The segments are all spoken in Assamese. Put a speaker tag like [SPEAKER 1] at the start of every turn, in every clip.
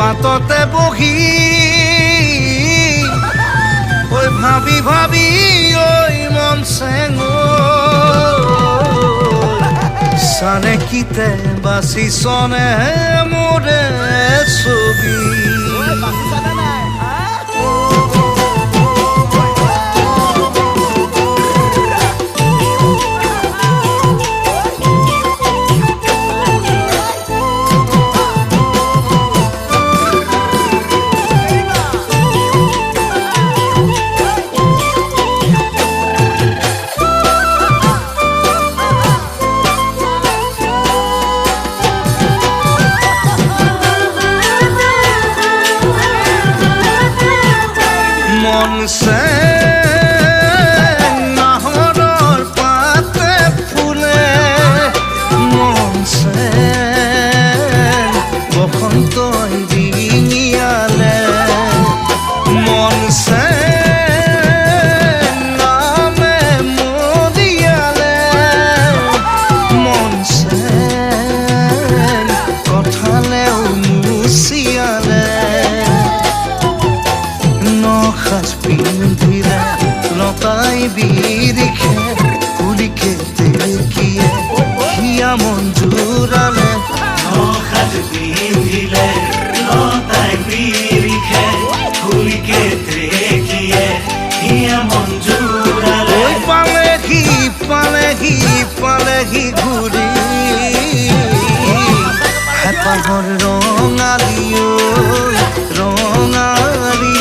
[SPEAKER 1] পাততে বহি ওই ভাবি ভাবি ওই মন চেঙো সানে কিতে বাসি সনে মোরে ছবি নাহৰৰ পাতে ফুলে মন চেন বসন্তই ডিঙিয়ালে মন চেন নামে মদিয়ালে মন চেন কথালেও মুচিয়ালে নখাজ পিন্ধিলে লতাই বিৰিখে কুলিকে তেকিয়ে হিয়া মন জোৰালে
[SPEAKER 2] নখাজ পিন্ধিলে লতাই বিৰিখে কুলিকে তেকিয়ে হিয়া মন জোৰালে
[SPEAKER 1] ঐ পালেহি ঘূৰি হেঁপাহৰ ৰঙালী ৰঙালী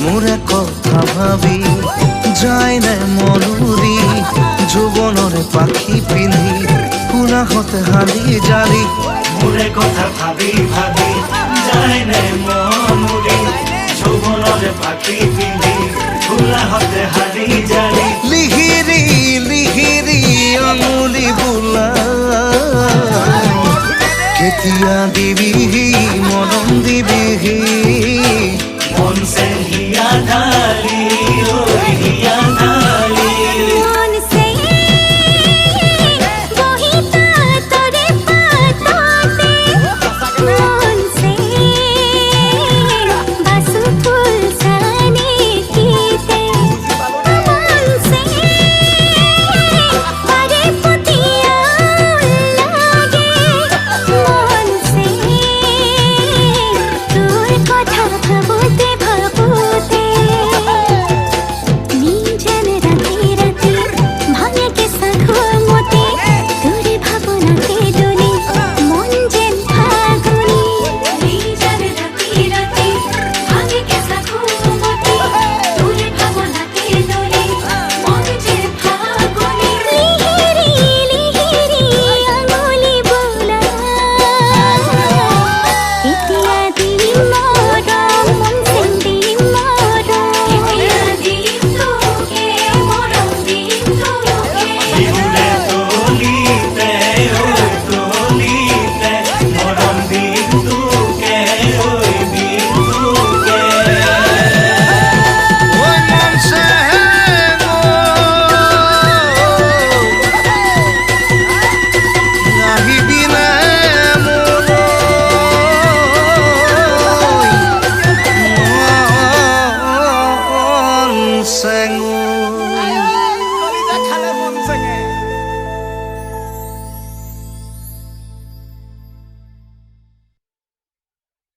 [SPEAKER 1] মোৰে কথা ভাবি যায় নে মনুৰি যৌৱনৰে পাখি পিন্ধি পুনাহতে হালি জালি
[SPEAKER 2] মোৰে কথা ভাবি ভাবি যায় নে মনুৰি যৌৱনৰে পাখি পিন্ধি পুনাহতে হালি জালি
[SPEAKER 1] লিহিৰি আঙুলি বোলাই কেতিয়া দিবি